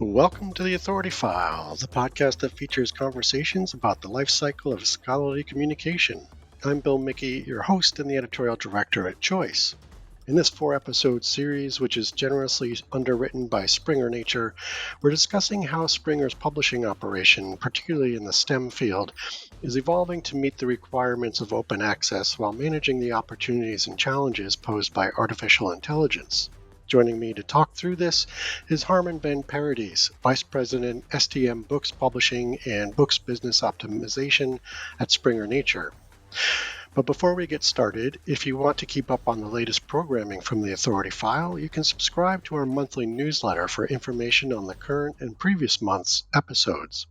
Welcome to the Authority File, the podcast that features conversations about the life cycle of scholarly communication. I'm Bill Mickey, your host and the editorial director at Choice. In this 4-episode series, which is generously underwritten by Springer Nature, we're discussing how Springer's publishing operation, particularly in the STEM field, is evolving to meet the requirements of open access while managing the opportunities and challenges posed by artificial intelligence. Joining me to talk through this is Harmen van Paradijs, Vice President, STM Books Publishing and Books Business Optimization at Springer Nature. But before we get started, if you want to keep up on the latest programming from the Authority File, you can subscribe to our monthly newsletter for information on the current and previous month's episodes.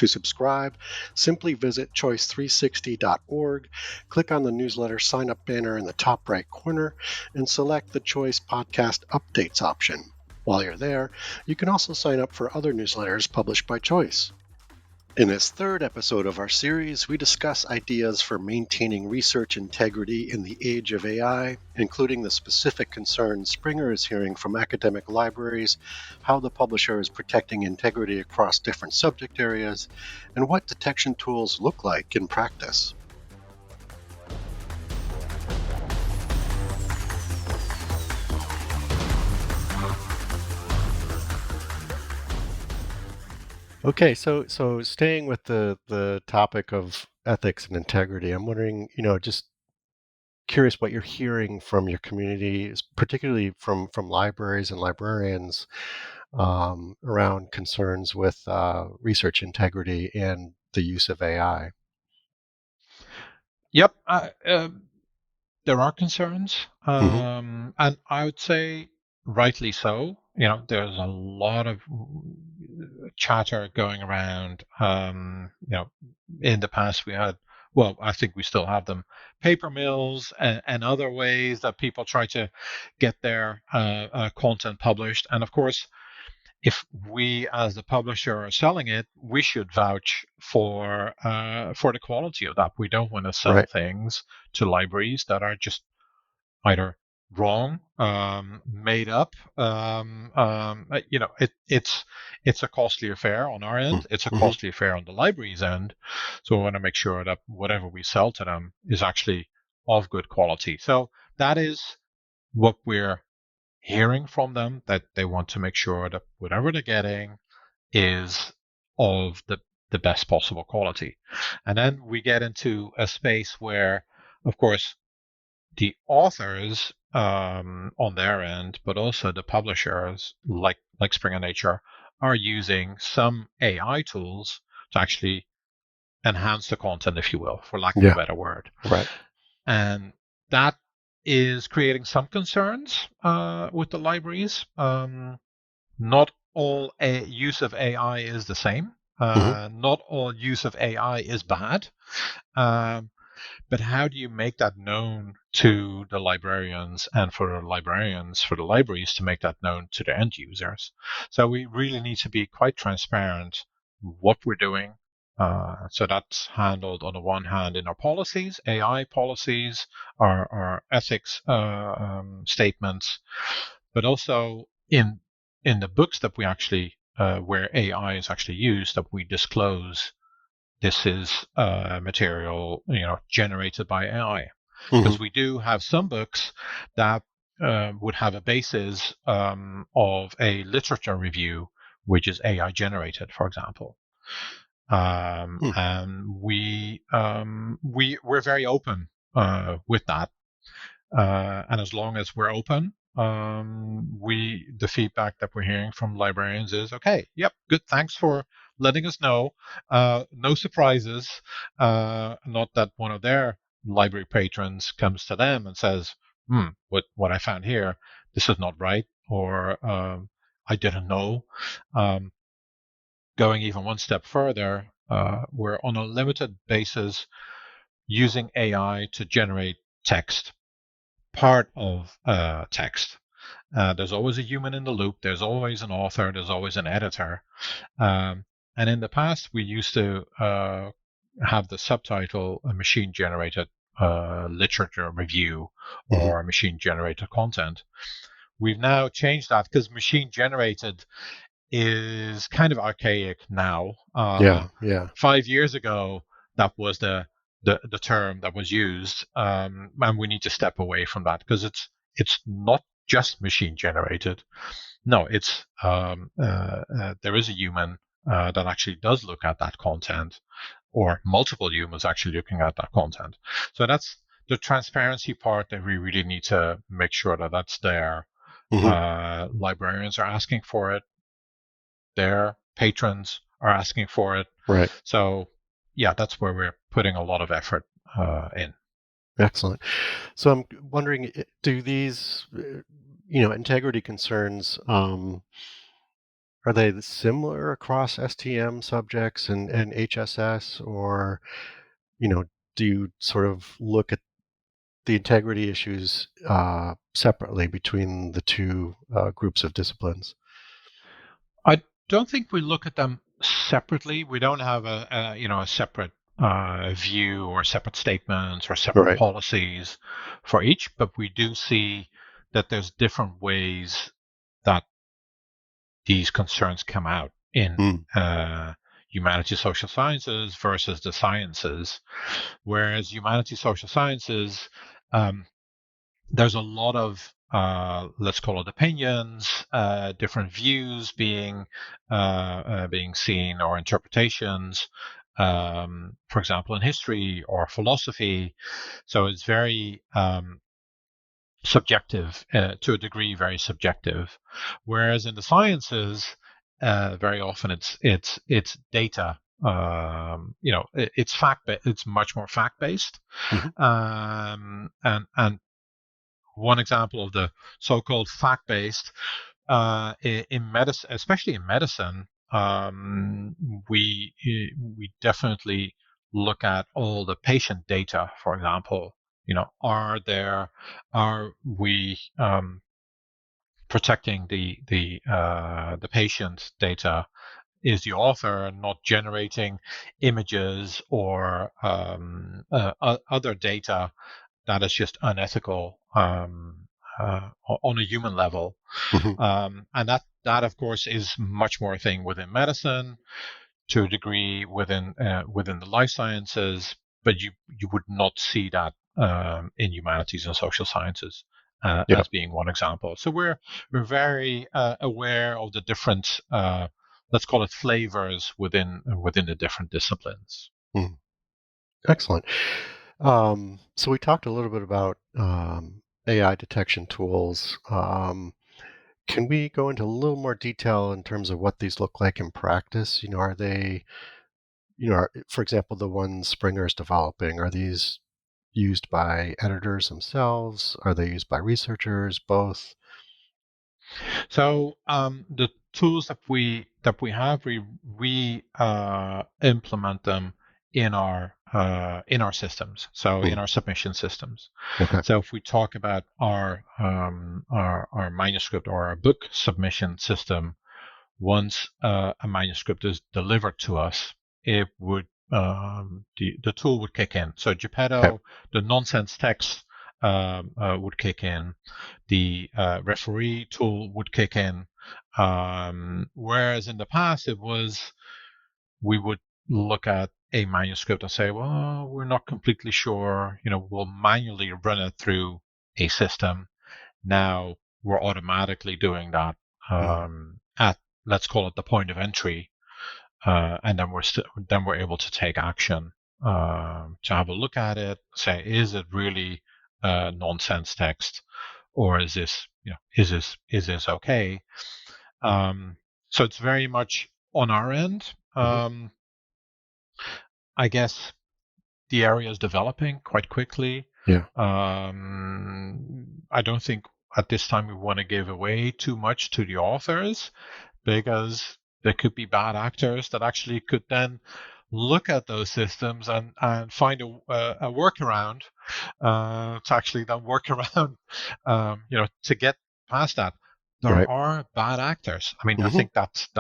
To subscribe, simply visit choice360.org, click on the newsletter sign-up banner in the top right corner, and select the Choice Podcast Updates option. While you're there, you can also sign up for other newsletters published by Choice. In this 3rd episode of our series, we discuss ideas for maintaining research integrity in the age of AI, including the specific concerns Springer is hearing from academic libraries, how the publisher is protecting integrity across different subject areas, and what detection tools look like in practice. Okay, so staying with the topic of ethics and integrity, I'm wondering, just curious what you're hearing from your community, particularly from libraries and librarians, around concerns with research integrity and the use of AI. Yep, there are concerns, and I would say rightly so. There's a lot of chatter going around. In the past we had, well, I think we still have them, paper mills and other ways that people try to get their content published. And of course, if we as the publisher are selling it, we should vouch for the quality of that. We don't want to sell things to libraries that are just either wrong, made up. It's a costly affair on our end. It's a costly affair on the library's end. So we want to make sure that whatever we sell to them is actually of good quality. So that is what we're hearing from them, that they want to make sure that whatever they're getting is of the best possible quality. And then we get into a space where, of course, the authors on their end, but also the publishers like Springer Nature, are using some AI tools to actually enhance the content, if you will, for lack of a better word. Right. And that is creating some concerns with the libraries. Not all use of AI is the same. Not all use of AI is bad. But how do you make that known to the librarians, and for the librarians, for the libraries to make that known to the end users? So we really need to be quite transparent what we're doing. So that's handled on the one hand in our policies, AI policies, our ethics statements, but also in the books that we actually, where AI is actually used, that we disclose this is material, generated by AI. Because we do have some books that would have a basis of a literature review, which is AI generated, for example. And we're very open with that. And as long as we're open, the feedback that we're hearing from librarians is, okay, yep, good, thanks for letting us know. No surprises. Not that one of their library patrons comes to them and says, what I found here, this is not right, or I didn't know. Going even one step further, we're on a limited basis using AI to generate text, part of text. There's always a human in the loop. There's always an author. There's always an editor. And in the past, we used to have the subtitle a machine-generated literature review or machine-generated content. We've now changed that because machine-generated is kind of archaic now. Yeah. 5 years ago, that was the term that was used, and we need to step away from that because it's not just machine generated. No, it's there is a human that actually does look at that content, or multiple humans actually looking at that content. So that's the transparency part that we really need to make sure that that's there. Librarians are asking for it. Their patrons are asking for it. Right. So, yeah, that's where we're putting a lot of effort in. Excellent. So I'm wondering, do these, integrity concerns, are they similar across STM subjects and HSS, or, do you sort of look at the integrity issues separately between the two groups of disciplines? I don't think we look at them separately. We don't have a separate view or separate statements or separate Right. policies for each, but we do see that there's different ways that these concerns come out in humanities, social sciences versus the sciences. Whereas humanities, social sciences, there's a lot of let's call it opinions, different views being seen, or interpretations. For example, in history or philosophy, so it's very subjective, to a degree, very subjective. Whereas in the sciences, very often it's data. It's it's much more fact based, and one example of the so-called fact-based in medicine, especially in medicine, we definitely look at all the patient data. For example, are we protecting the patient data? Is the author not generating images or other data that is just unethical on a human level? And that of course is much more a thing within medicine, to a degree within the life sciences, but you would not see that in humanities and social sciences as being one example. So we're very aware of the different, let's call it, flavors within the different disciplines. Excellent. So we talked a little bit about AI detection tools. Can we go into a little more detail in terms of what these look like in practice? Are they, for example, the ones Springer is developing, are these used by editors themselves? Are they used by researchers? Both? So the tools that we have, we implement them in our systems. So in our submission systems. Okay. So if we talk about our manuscript or our book submission system, once a manuscript is delivered to us, it would the tool would kick in. So Geppetto, the nonsense text would kick in. The referee tool would kick in. Whereas in the past, we would look at a manuscript and say, well, we're not completely sure. We'll manually run it through a system. Now we're automatically doing that at, let's call it, the point of entry, and then we're able to take action to have a look at it, say, is it really nonsense text, or is this okay? So it's very much on our end. I guess the area is developing quite quickly. Yeah. I don't think at this time we want to give away too much to the authors, because there could be bad actors that actually could then look at those systems and find a workaround to actually then work around, to get past that. There are bad actors. I mean, I think that's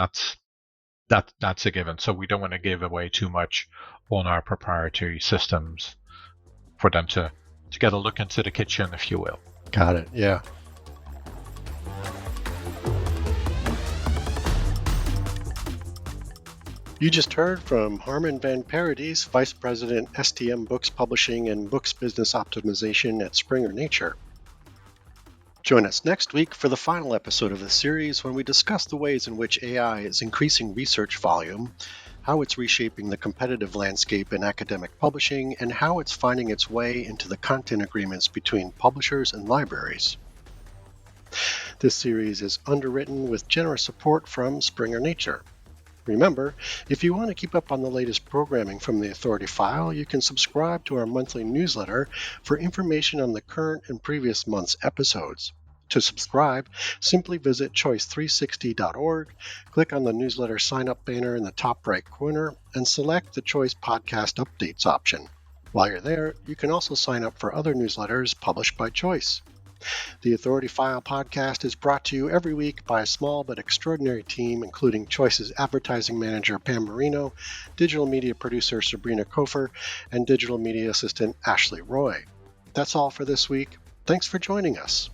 a given. So we don't want to give away too much on our proprietary systems for them to get a look into the kitchen, if you will. Got it. Yeah. You just heard from Harmen van Paradijs, Vice President, STM Books Publishing and Books Business Optimization at Springer Nature. Join us next week for the final episode of the series when we discuss the ways in which AI is increasing research volume, how it's reshaping the competitive landscape in academic publishing, and how it's finding its way into the content agreements between publishers and libraries. This series is underwritten with generous support from Springer Nature. Remember, if you want to keep up on the latest programming from the Authority File, you can subscribe to our monthly newsletter for information on the current and previous month's episodes. To subscribe, simply visit choice360.org, click on the newsletter sign-up banner in the top right corner, and select the Choice Podcast Updates option. While you're there, you can also sign up for other newsletters published by Choice. The Authority File podcast is brought to you every week by a small but extraordinary team, including Choice's advertising manager Pam Marino, digital media producer Sabrina Kofer, and digital media assistant Ashley Roy. That's all for this week. Thanks for joining us.